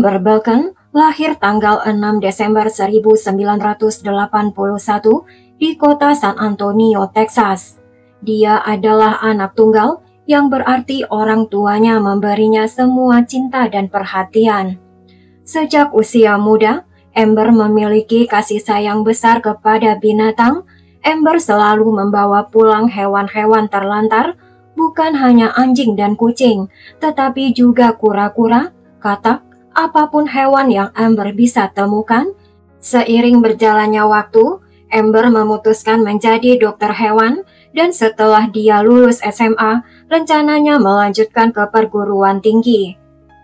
Amber Belkin lahir tanggal 6 Desember 1981 di kota San Antonio, Texas. Dia adalah anak tunggal yang berarti orang tuanya memberinya semua cinta dan perhatian. Sejak usia muda, Amber memiliki kasih sayang besar kepada binatang. Amber selalu membawa pulang hewan-hewan terlantar, bukan hanya anjing dan kucing, tetapi juga kura-kura, katak, apapun hewan yang Amber bisa temukan. Seiring berjalannya waktu, Amber memutuskan menjadi dokter hewan, dan setelah dia lulus SMA, rencananya melanjutkan ke perguruan tinggi.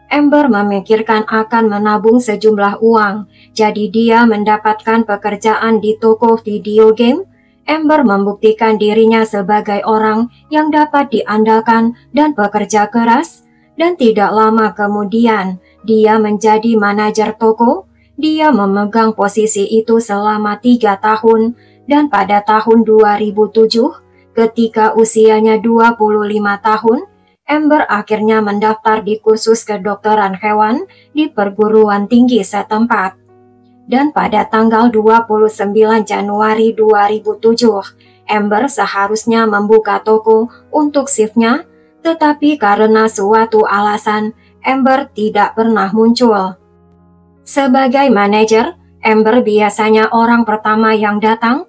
Amber memikirkan akan menabung sejumlah uang, jadi dia mendapatkan pekerjaan di toko video game. Amber membuktikan dirinya sebagai orang yang dapat diandalkan dan pekerja keras, dan tidak lama kemudian, dia menjadi manajer toko. Dia memegang posisi itu selama 3 tahun, dan pada tahun 2007, ketika usianya 25 tahun, Amber akhirnya mendaftar di kursus kedokteran hewan di perguruan tinggi setempat. Dan pada tanggal 29 Januari 2007, Amber seharusnya membuka toko untuk shiftnya, tetapi karena suatu alasan, Amber tidak pernah muncul. Sebagai manajer, Amber biasanya orang pertama yang datang,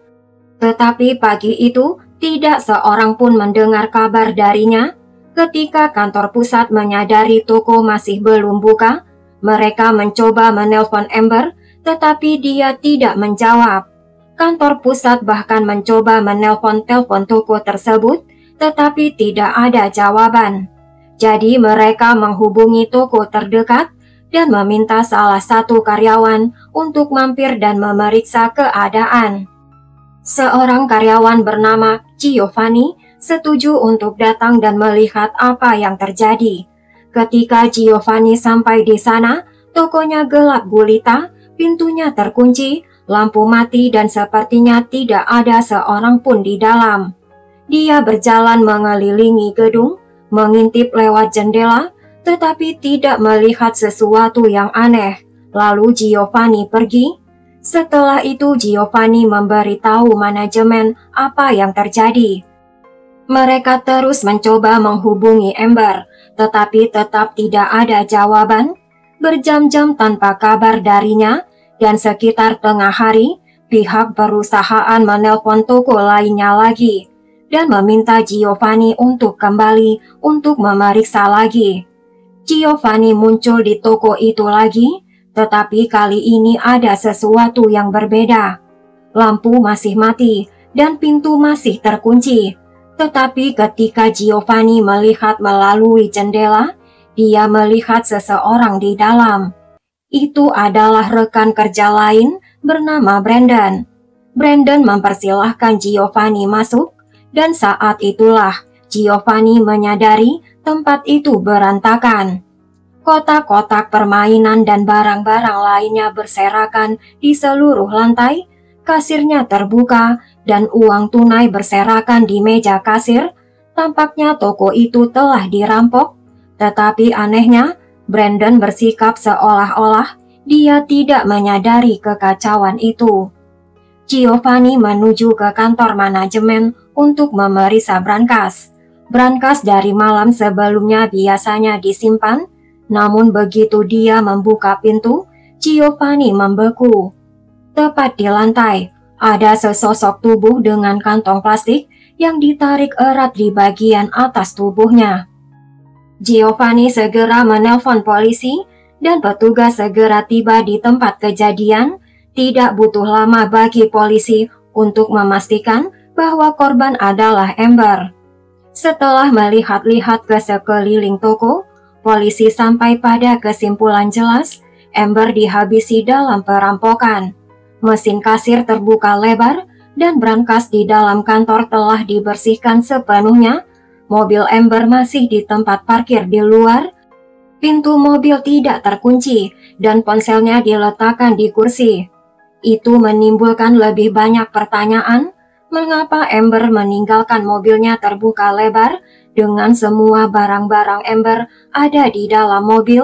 tetapi pagi itu tidak seorang pun mendengar kabar darinya. Ketika kantor pusat menyadari toko masih belum buka, mereka mencoba menelpon Amber, tetapi dia tidak menjawab. Kantor pusat bahkan mencoba menelpon telepon toko tersebut, tetapi tidak ada jawaban. Jadi mereka menghubungi toko terdekat dan meminta salah satu karyawan untuk mampir dan memeriksa keadaan. Seorang karyawan bernama Giovanni setuju untuk datang dan melihat apa yang terjadi. Ketika Giovanni sampai di sana, tokonya gelap gulita, pintunya terkunci, lampu mati dan sepertinya tidak ada seorang pun di dalam. Dia berjalan mengelilingi gedung, mengintip lewat jendela, tetapi tidak melihat sesuatu yang aneh. Lalu Giovanni pergi. Setelah itu Giovanni memberitahu manajemen apa yang terjadi. Mereka terus mencoba menghubungi Amber, tetapi tetap tidak ada jawaban. Berjam-jam tanpa kabar darinya, dan sekitar tengah hari, pihak perusahaan menelpon toko lainnya lagi dan meminta Giovanni untuk kembali untuk memeriksa lagi. Giovanni muncul di toko itu lagi, tetapi kali ini ada sesuatu yang berbeda. Lampu masih mati dan pintu masih terkunci. Tetapi ketika Giovanni melihat melalui jendela, dia melihat seseorang di dalam. Itu adalah rekan kerja lain bernama Brandon. Brandon mempersilahkan Giovanni masuk, dan saat itulah Giovanni menyadari tempat itu berantakan. Kotak-kotak permainan dan barang-barang lainnya berserakan di seluruh lantai, kasirnya terbuka, dan uang tunai berserakan di meja kasir. Tampaknya toko itu telah dirampok, tetapi anehnya, Brandon bersikap seolah-olah dia tidak menyadari kekacauan itu. Giovanni menuju ke kantor manajemen untuk memeriksa brankas. Brankas dari malam sebelumnya biasanya disimpan, namun begitu dia membuka pintu, Giovanni membeku. Tepat di lantai, ada sesosok tubuh dengan kantong plastik yang ditarik erat di bagian atas tubuhnya. Giovanni segera menelpon polisi, dan petugas segera tiba di tempat kejadian. Tidak butuh lama bagi polisi untuk memastikan bahwa korban adalah Amber. Setelah melihat-lihat ke sekeliling toko, polisi sampai pada kesimpulan jelas, Amber dihabisi dalam perampokan. Mesin kasir terbuka lebar, dan brankas di dalam kantor telah dibersihkan sepenuhnya. Mobil Amber masih di tempat parkir di luar. Pintu mobil tidak terkunci, dan ponselnya diletakkan di kursi. Itu menimbulkan lebih banyak pertanyaan. Mengapa Amber meninggalkan mobilnya terbuka lebar dengan semua barang-barang Amber ada di dalam mobil?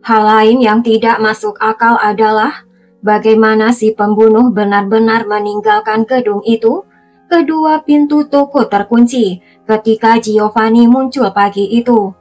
Hal lain yang tidak masuk akal adalah bagaimana si pembunuh benar-benar meninggalkan gedung itu. Kedua pintu toko terkunci ketika Giovanni muncul pagi itu.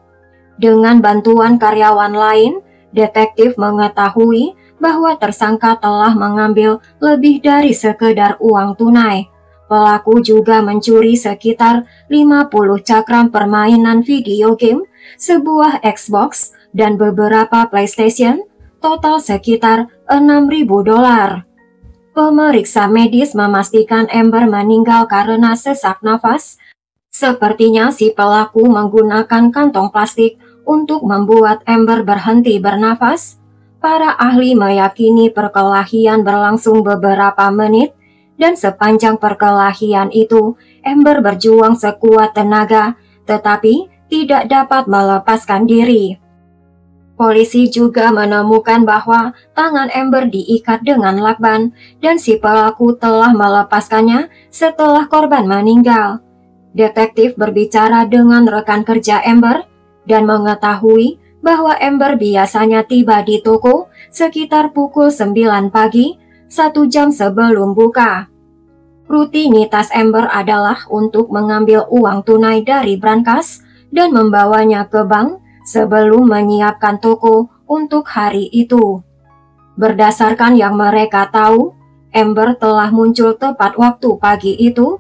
Dengan bantuan karyawan lain, detektif mengetahui bahwa tersangka telah mengambil lebih dari sekedar uang tunai. Pelaku juga mencuri sekitar 50 cakram permainan video game, sebuah Xbox, dan beberapa PlayStation, total sekitar $6.000. Pemeriksa medis memastikan Amber meninggal karena sesak nafas. Sepertinya si pelaku menggunakan kantong plastik untuk membuat Amber berhenti bernafas. Para ahli meyakini perkelahian berlangsung beberapa menit, dan sepanjang perkelahian itu, Amber berjuang sekuat tenaga, tetapi tidak dapat melepaskan diri. Polisi juga menemukan bahwa tangan Amber diikat dengan lakban dan si pelaku telah melepaskannya setelah korban meninggal. Detektif berbicara dengan rekan kerja Amber dan mengetahui bahwa Amber biasanya tiba di toko sekitar pukul 9 pagi, 1 jam sebelum buka. Rutinitas Amber adalah untuk mengambil uang tunai dari brankas dan membawanya ke bank sebelum menyiapkan toko untuk hari itu. Berdasarkan yang mereka tahu, Amber telah muncul tepat waktu pagi itu,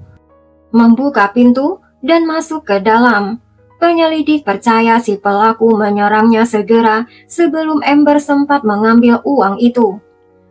membuka pintu dan masuk ke dalam. Penyelidik percaya si pelaku menyerangnya segera sebelum Amber sempat mengambil uang itu.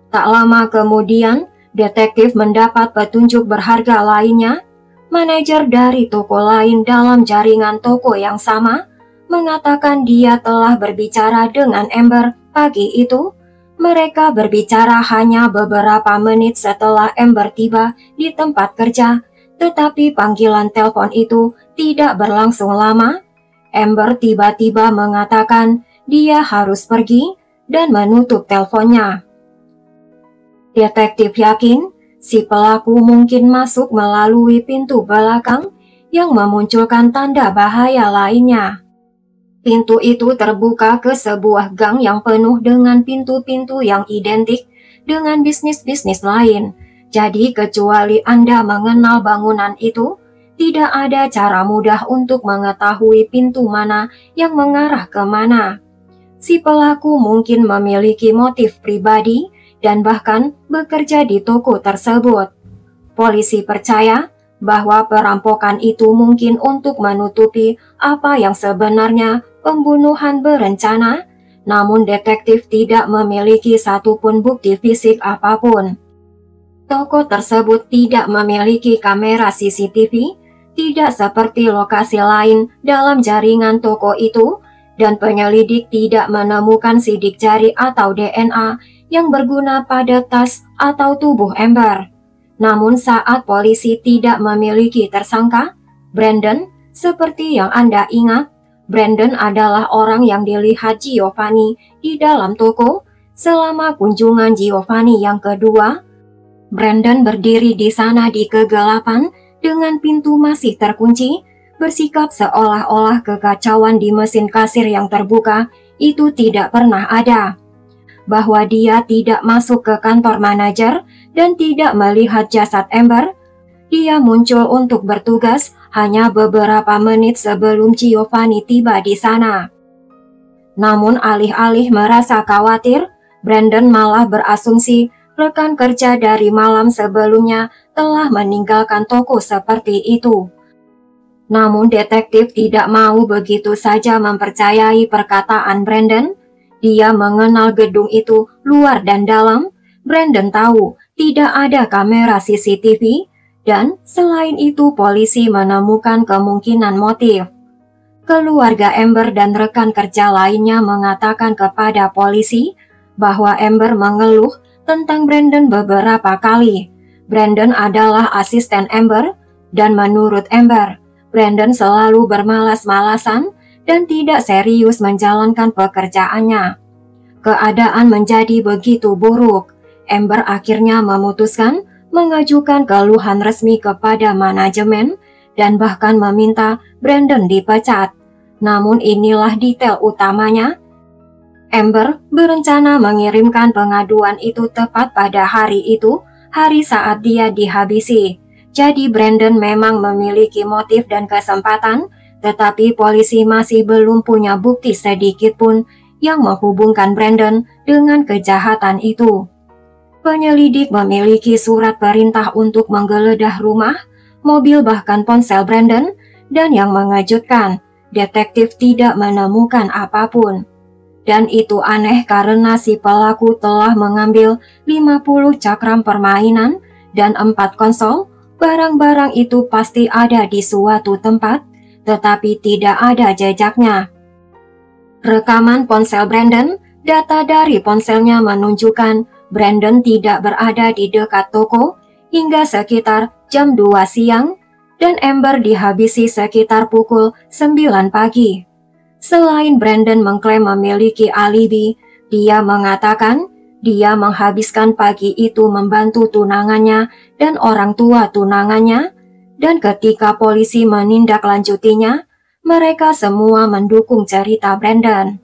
Tak lama kemudian, detektif mendapat petunjuk berharga lainnya. Manajer dari toko lain dalam jaringan toko yang sama mengatakan dia telah berbicara dengan Amber pagi itu. Mereka berbicara hanya beberapa menit setelah Amber tiba di tempat kerja, tetapi panggilan telepon itu tidak berlangsung lama. Amber tiba-tiba mengatakan dia harus pergi dan menutup teleponnya. Detektif yakin si pelaku mungkin masuk melalui pintu belakang yang memunculkan tanda bahaya lainnya. Pintu itu terbuka ke sebuah gang yang penuh dengan pintu-pintu yang identik dengan bisnis-bisnis lain. Jadi kecuali Anda mengenal bangunan itu, tidak ada cara mudah untuk mengetahui pintu mana yang mengarah ke mana. Si pelaku mungkin memiliki motif pribadi dan bahkan bekerja di toko tersebut. Polisi percaya bahwa perampokan itu mungkin untuk menutupi apa yang sebenarnya pembunuhan berencana, namun detektif tidak memiliki satupun bukti fisik apapun. Toko tersebut tidak memiliki kamera CCTV, tidak seperti lokasi lain dalam jaringan toko itu, dan penyelidik tidak menemukan sidik jari atau DNA yang berguna pada tas atau tubuh Amber. Namun saat polisi tidak memiliki tersangka, Brandon, seperti yang Anda ingat, Brandon adalah orang yang dilihat Giovanni di dalam toko selama kunjungan Giovanni yang kedua. Brandon berdiri di sana di kegelapan dengan pintu masih terkunci, bersikap seolah-olah kekacauan di mesin kasir yang terbuka itu tidak pernah ada. Bahwa dia tidak masuk ke kantor manajer dan tidak melihat jasad Amber. Dia muncul untuk bertugas hanya beberapa menit sebelum Giovanni tiba di sana. Namun alih-alih merasa khawatir, Brandon malah berasumsi rekan kerja dari malam sebelumnya telah meninggalkan toko seperti itu. Namun detektif tidak mau begitu saja mempercayai perkataan Brandon. Dia mengenal gedung itu luar dan dalam. Brandon tahu tidak ada kamera CCTV. Dan selain itu polisi menemukan kemungkinan motif. Keluarga Amber dan rekan kerja lainnya mengatakan kepada polisi bahwa Amber mengeluh tentang Brandon beberapa kali. Brandon adalah asisten Amber dan menurut Amber, Brandon selalu bermalas-malasan dan tidak serius menjalankan pekerjaannya. Keadaan menjadi begitu buruk. Amber akhirnya memutuskan mengajukan keluhan resmi kepada manajemen dan bahkan meminta Brandon dipecat. Namun inilah detail utamanya. Amber berencana mengirimkan pengaduan itu tepat pada hari itu, hari saat dia dihabisi. Jadi Brandon memang memiliki motif dan kesempatan, tetapi polisi masih belum punya bukti sedikit pun yang menghubungkan Brandon dengan kejahatan itu. Penyelidik memiliki surat perintah untuk menggeledah rumah, mobil bahkan ponsel Brandon, dan yang mengejutkan, detektif tidak menemukan apapun. Dan itu aneh karena si pelaku telah mengambil 50 cakram permainan dan 4 konsol. Barang-barang itu pasti ada di suatu tempat, tetapi tidak ada jejaknya. Rekaman ponsel Brandon, data dari ponselnya menunjukkan Brandon tidak berada di dekat toko hingga sekitar jam 2 siang, dan Amber dihabisi sekitar pukul 9 pagi. Selain Brandon mengklaim memiliki alibi, dia mengatakan dia menghabiskan pagi itu membantu tunangannya dan orang tua tunangannya, dan ketika polisi menindaklanjutinya, mereka semua mendukung cerita Brandon.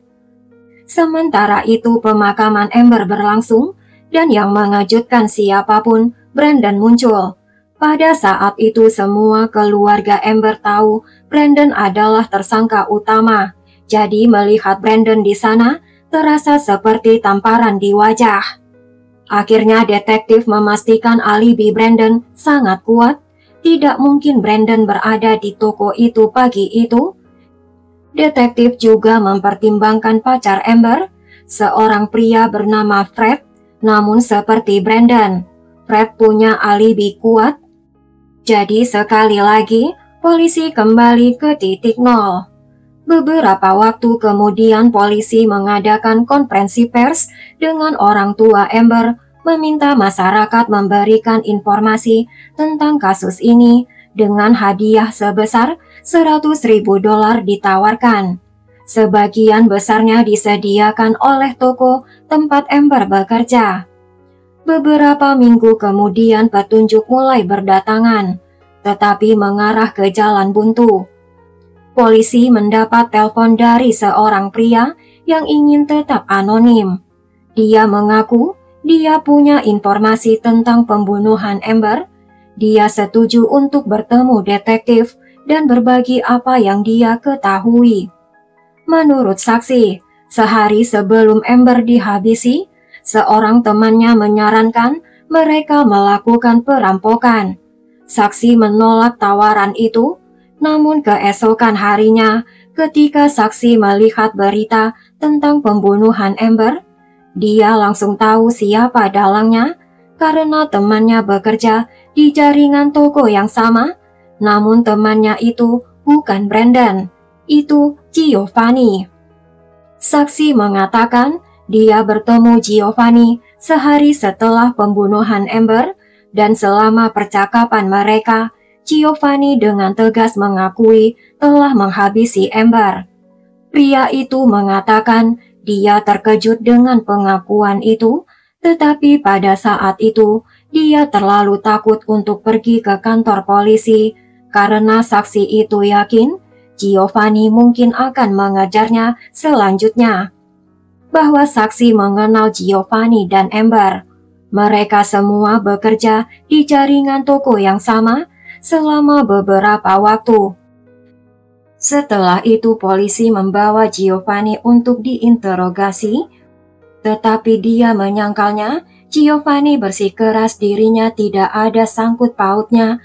Sementara itu pemakaman Amber berlangsung, dan yang mengejutkan siapapun, Brandon muncul. Pada saat itu semua keluarga Amber tahu Brandon adalah tersangka utama. Jadi melihat Brandon di sana terasa seperti tamparan di wajah. Akhirnya detektif memastikan alibi Brandon sangat kuat. Tidak mungkin Brandon berada di toko itu pagi itu. Detektif juga mempertimbangkan pacar Amber, seorang pria bernama Fred. Namun seperti Brandon, Fred punya alibi kuat. Jadi sekali lagi polisi kembali ke titik nol. Beberapa waktu kemudian polisi mengadakan konferensi pers dengan orang tua Amber, meminta masyarakat memberikan informasi tentang kasus ini dengan hadiah sebesar $100.000 ditawarkan. Sebagian besarnya disediakan oleh toko tempat Amber bekerja. Beberapa minggu kemudian petunjuk mulai berdatangan, tetapi mengarah ke jalan buntu. Polisi mendapat telepon dari seorang pria yang ingin tetap anonim. Dia mengaku dia punya informasi tentang pembunuhan Amber. Dia setuju untuk bertemu detektif dan berbagi apa yang dia ketahui. Menurut saksi, sehari sebelum Amber dihabisi, seorang temannya menyarankan mereka melakukan perampokan. Saksi menolak tawaran itu. Namun keesokan harinya, ketika saksi melihat berita tentang pembunuhan Amber, dia langsung tahu siapa dalangnya karena temannya bekerja di jaringan toko yang sama. Namun temannya itu bukan Brandon, itu Giovanni. Saksi mengatakan dia bertemu Giovanni sehari setelah pembunuhan Amber, dan selama percakapan mereka, Giovanni dengan tegas mengakui telah menghabisi Amber. Pria itu mengatakan dia terkejut dengan pengakuan itu, tetapi pada saat itu dia terlalu takut untuk pergi ke kantor polisi karena saksi itu yakin Giovanni mungkin akan mengejarnya selanjutnya. Bahwa saksi mengenal Giovanni dan Amber. Mereka semua bekerja di jaringan toko yang sama selama beberapa waktu. Setelah itu polisi membawa Giovanni untuk diinterogasi, tetapi dia menyangkalnya Giovanni bersikeras dirinya tidak ada sangkut pautnya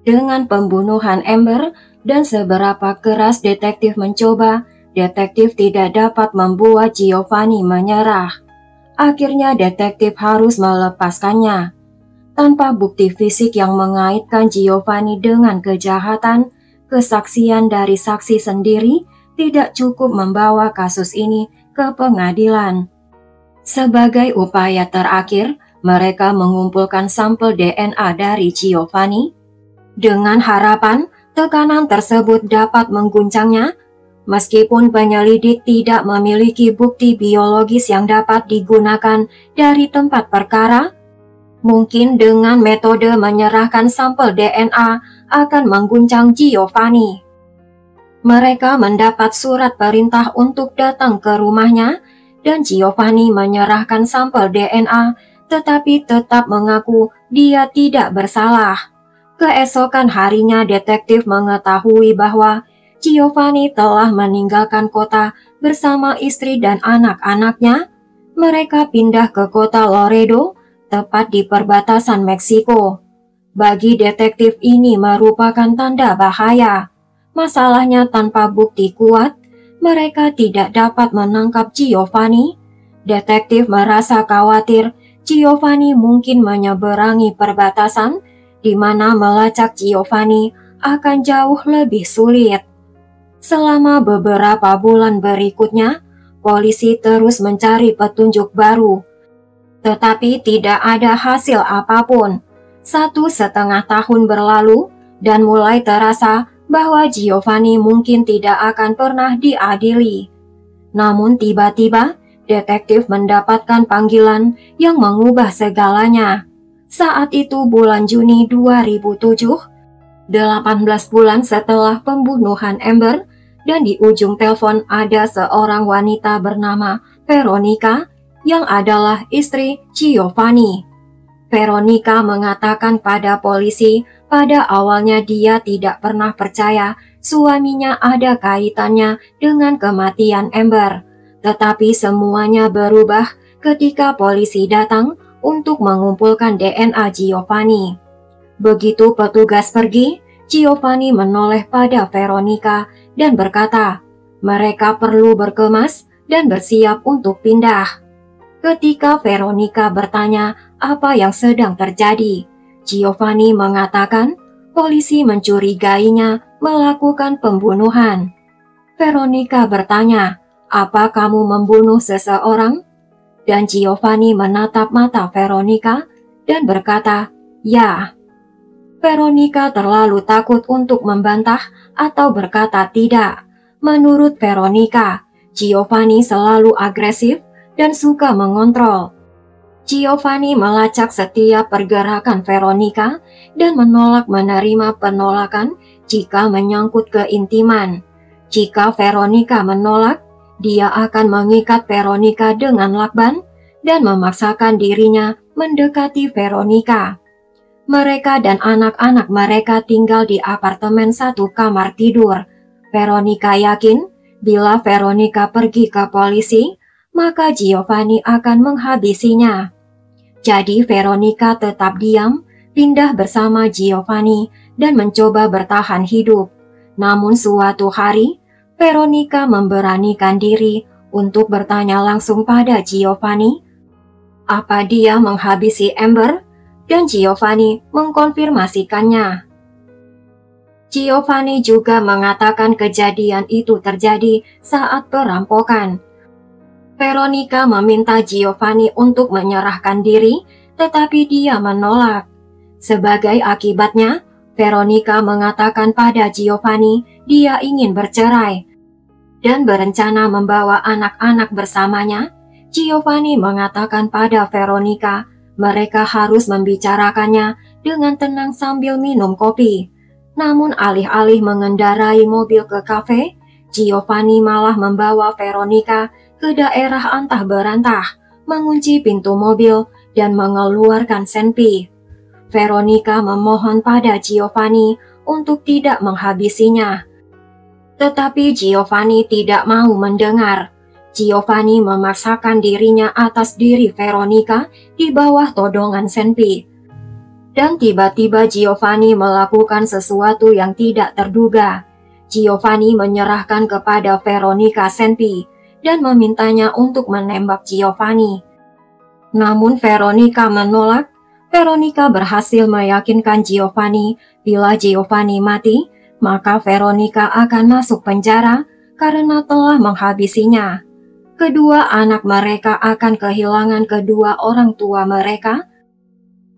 dengan pembunuhan Amber, dan seberapa keras detektif mencoba, detektif tidak dapat membuat Giovanni menyerah. Akhirnya detektif harus melepaskannya. Tanpa bukti fisik yang mengaitkan Giovanni dengan kejahatan, kesaksian dari saksi sendiri tidak cukup membawa kasus ini ke pengadilan. Sebagai upaya terakhir, mereka mengumpulkan sampel DNA dari Giovanni. Dengan harapan tekanan tersebut dapat mengguncangnya, meskipun penyelidik tidak memiliki bukti biologis yang dapat digunakan dari tempat perkara. Mungkin dengan metode menyerahkan sampel DNA akan mengguncang Giovanni. Mereka mendapat surat perintah untuk datang ke rumahnya dan Giovanni menyerahkan sampel DNA, tetapi tetap mengaku dia tidak bersalah. Keesokan harinya detektif mengetahui bahwa Giovanni telah meninggalkan kota bersama istri dan anak-anaknya. Mereka pindah ke kota Laredo, tepat di perbatasan Meksiko. Bagi detektif ini merupakan tanda bahaya. Masalahnya tanpa bukti kuat, mereka tidak dapat menangkap Giovanni. Detektif merasa khawatir Giovanni mungkin menyeberangi perbatasan, di mana melacak Giovanni akan jauh lebih sulit. Selama beberapa bulan berikutnya, polisi terus mencari petunjuk baru, tetapi tidak ada hasil apapun. 1,5 tahun berlalu, dan mulai terasa bahwa Giovanni mungkin tidak akan pernah diadili. Namun tiba-tiba, detektif mendapatkan panggilan yang mengubah segalanya. Saat itu bulan Juni 2007, 18 bulan setelah pembunuhan Amber, dan di ujung telepon ada seorang wanita bernama Veronica yang adalah istri Giovanni. Veronica mengatakan pada polisi pada awalnya dia tidak pernah percaya suaminya ada kaitannya dengan kematian Amber. Tetapi semuanya berubah ketika polisi datang untuk mengumpulkan DNA Giovanni. Begitu petugas pergi, Giovanni menoleh pada Veronica dan berkata, mereka perlu berkemas dan bersiap untuk pindah. Ketika Veronica bertanya apa yang sedang terjadi, Giovanni mengatakan polisi mencurigainya melakukan pembunuhan. Veronica bertanya, apa kamu membunuh seseorang? Dan Giovanni menatap mata Veronica dan berkata, ya. Veronica terlalu takut untuk membantah atau berkata tidak. Menurut Veronica, Giovanni selalu agresif dan suka mengontrol. Giovanni melacak setiap pergerakan Veronica dan menolak menerima penolakan jika menyangkut keintiman. Jika Veronica menolak, dia akan mengikat Veronica dengan lakban dan memaksakan dirinya mendekati Veronica. Mereka dan anak-anak mereka tinggal di apartemen 1 kamar tidur. Veronica yakin bila Veronica pergi ke polisi, maka Giovanni akan menghabisinya. Jadi Veronica tetap diam, pindah bersama Giovanni dan mencoba bertahan hidup. Namun suatu hari, Veronica memberanikan diri untuk bertanya langsung pada Giovanni, apa dia menghabisi Amber? Dan Giovanni mengkonfirmasikannya. Giovanni juga mengatakan kejadian itu terjadi saat perampokan. Veronica meminta Giovanni untuk menyerahkan diri, tetapi dia menolak. Sebagai akibatnya, Veronica mengatakan pada Giovanni dia ingin bercerai dan berencana membawa anak-anak bersamanya. Giovanni mengatakan pada Veronica mereka harus membicarakannya dengan tenang sambil minum kopi. Namun alih-alih mengendarai mobil ke kafe, Giovanni malah membawa Veronica ke daerah antah berantah, mengunci pintu mobil dan mengeluarkan senpi. Veronica memohon pada Giovanni untuk tidak menghabisinya. Tetapi Giovanni tidak mau mendengar. Giovanni memaksakan dirinya atas diri Veronica di bawah todongan senpi. Dan tiba-tiba Giovanni melakukan sesuatu yang tidak terduga. Giovanni menyerahkan kepada Veronica senpi dan memintanya untuk menembak Giovanni. Namun Veronica menolak. Veronica berhasil meyakinkan Giovanni bila Giovanni mati, maka Veronica akan masuk penjara karena telah menghabisinya. Kedua anak mereka akan kehilangan kedua orang tua mereka.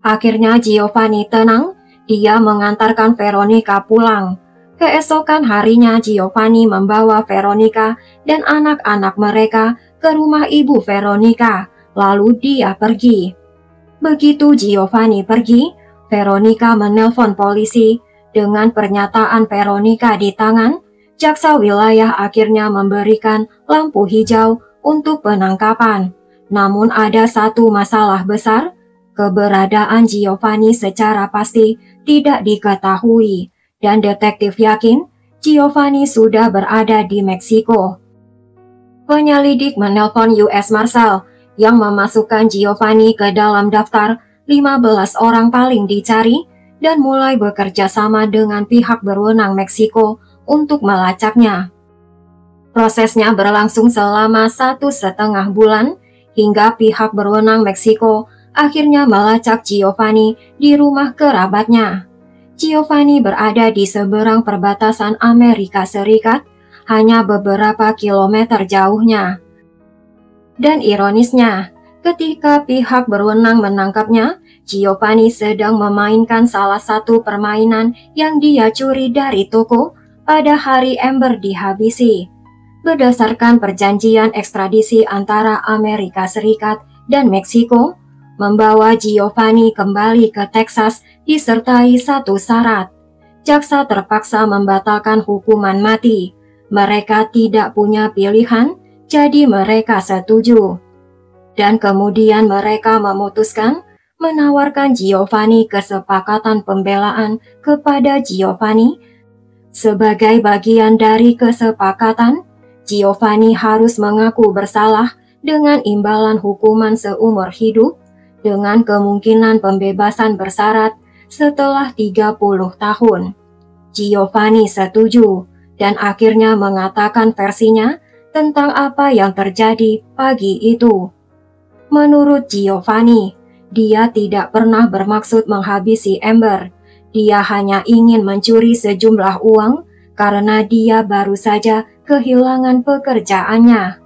Akhirnya Giovanni tenang, dia mengantarkan Veronica pulang. Keesokan harinya Giovanni membawa Veronica dan anak-anak mereka ke rumah ibu Veronica, lalu dia pergi. Begitu Giovanni pergi, Veronica menelpon polisi. Dengan pernyataan Veronica di tangan, jaksa wilayah akhirnya memberikan lampu hijau untuk penangkapan. Namun ada satu masalah besar, keberadaan Giovanni secara pasti tidak diketahui, dan detektif yakin Giovanni sudah berada di Meksiko. Penyelidik menelpon US Marshal yang memasukkan Giovanni ke dalam daftar 15 orang paling dicari dan mulai bekerja sama dengan pihak berwenang Meksiko untuk melacaknya. Prosesnya berlangsung selama 1,5 bulan hingga pihak berwenang Meksiko akhirnya melacak Giovanni di rumah kerabatnya. Giovanni berada di seberang perbatasan Amerika Serikat, hanya beberapa kilometer jauhnya. Dan ironisnya, ketika pihak berwenang menangkapnya, Giovanni sedang memainkan salah satu permainan yang dia curi dari toko pada hari Amber dihabisi. Berdasarkan perjanjian ekstradisi antara Amerika Serikat dan Meksiko, membawa Giovanni kembali ke Texas disertai satu syarat. Jaksa terpaksa membatalkan hukuman mati. Mereka tidak punya pilihan, jadi mereka setuju. Dan kemudian mereka memutuskan menawarkan Giovanni kesepakatan pembelaan kepada Giovanni. Sebagai bagian dari kesepakatan, Giovanni harus mengaku bersalah dengan imbalan hukuman seumur hidup dengan kemungkinan pembebasan bersyarat setelah 30 tahun. Giovanni setuju dan akhirnya mengatakan versinya tentang apa yang terjadi pagi itu. Menurut Giovanni, dia tidak pernah bermaksud menghabisi Amber. Dia hanya ingin mencuri sejumlah uang karena dia baru saja kehilangan pekerjaannya.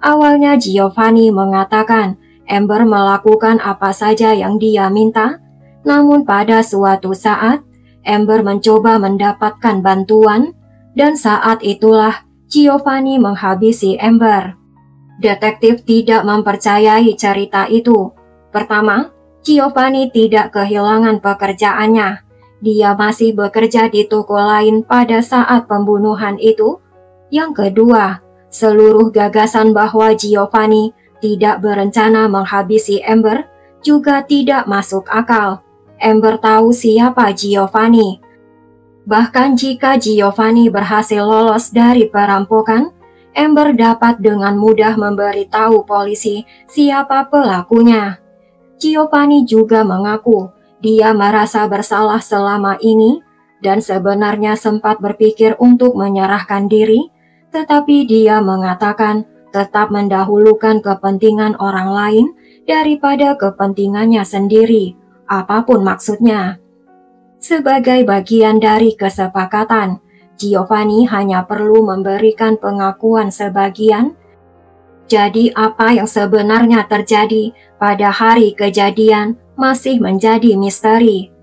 Awalnya Giovanni mengatakan Amber melakukan apa saja yang dia minta, namun pada suatu saat Amber mencoba mendapatkan bantuan, dan saat itulah Giovanni menghabisi Amber. Detektif tidak mempercayai cerita itu. Pertama, Giovanni tidak kehilangan pekerjaannya. Dia masih bekerja di toko lain pada saat pembunuhan itu. Yang kedua, seluruh gagasan bahwa Giovanni tidak berencana menghabisi Amber juga tidak masuk akal. Amber tahu siapa Giovanni. Bahkan jika Giovanni berhasil lolos dari perampokan, Amber dapat dengan mudah memberitahu polisi siapa pelakunya. Giovanni juga mengaku dia merasa bersalah selama ini dan sebenarnya sempat berpikir untuk menyerahkan diri, tetapi dia mengatakan tetap mendahulukan kepentingan orang lain daripada kepentingannya sendiri, apapun maksudnya. Sebagai bagian dari kesepakatan, Giovanni hanya perlu memberikan pengakuan sebagian. Jadi apa yang sebenarnya terjadi pada hari kejadian masih menjadi misteri.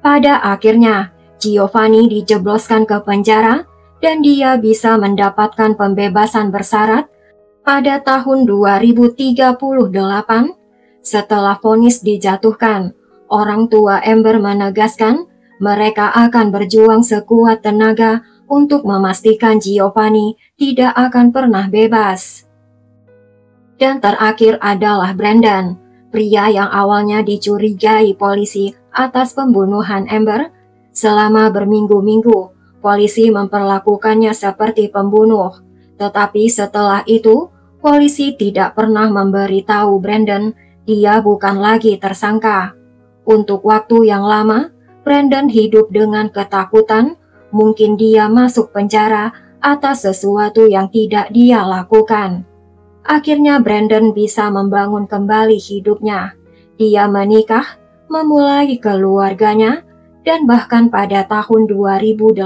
Pada akhirnya, Giovanni dijebloskan ke penjara dan dia bisa mendapatkan pembebasan bersyarat pada tahun 2038. Setelah vonis dijatuhkan, orang tua Amber menegaskan mereka akan berjuang sekuat tenaga untuk memastikan Giovanni tidak akan pernah bebas. Dan terakhir adalah Brandon, pria yang awalnya dicurigai polisi atas pembunuhan Amber. Selama berminggu-minggu, polisi memperlakukannya seperti pembunuh. Tetapi setelah itu, polisi tidak pernah memberitahu Brandon dia bukan lagi tersangka. Untuk waktu yang lama, Brandon hidup dengan ketakutan, mungkin dia masuk penjara atas sesuatu yang tidak dia lakukan. Akhirnya Brandon bisa membangun kembali hidupnya. Dia menikah, memulai keluarganya, dan bahkan pada tahun 2018,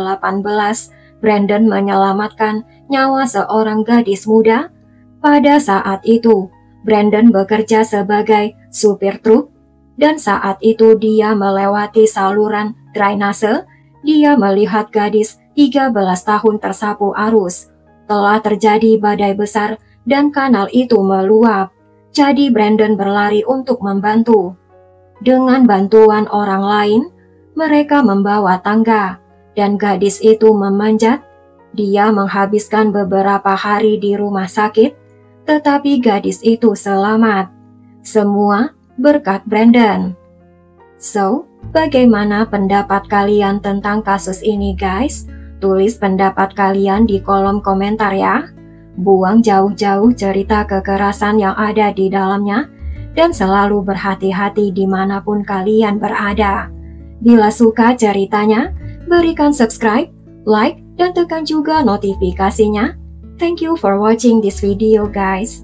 Brandon menyelamatkan nyawa seorang gadis muda. Pada saat itu, Brandon bekerja sebagai supir truk, dan saat itu dia melewati saluran drainase. Dia melihat gadis 13 tahun tersapu arus. Telah terjadi badai besar dan kanal itu meluap. Jadi Brandon berlari untuk membantu. Dengan bantuan orang lain, mereka membawa tangga, dan gadis itu memanjat. Dia menghabiskan beberapa hari di rumah sakit, tetapi gadis itu selamat. Semua berkat Brandon. So, bagaimana pendapat kalian tentang kasus ini guys? Tulis pendapat kalian di kolom komentar ya. Buang jauh-jauh cerita kekerasan yang ada di dalamnya, dan selalu berhati-hati dimanapun kalian berada. Bila suka ceritanya, berikan subscribe, like, dan tekan juga notifikasinya. Thank you for watching this video guys.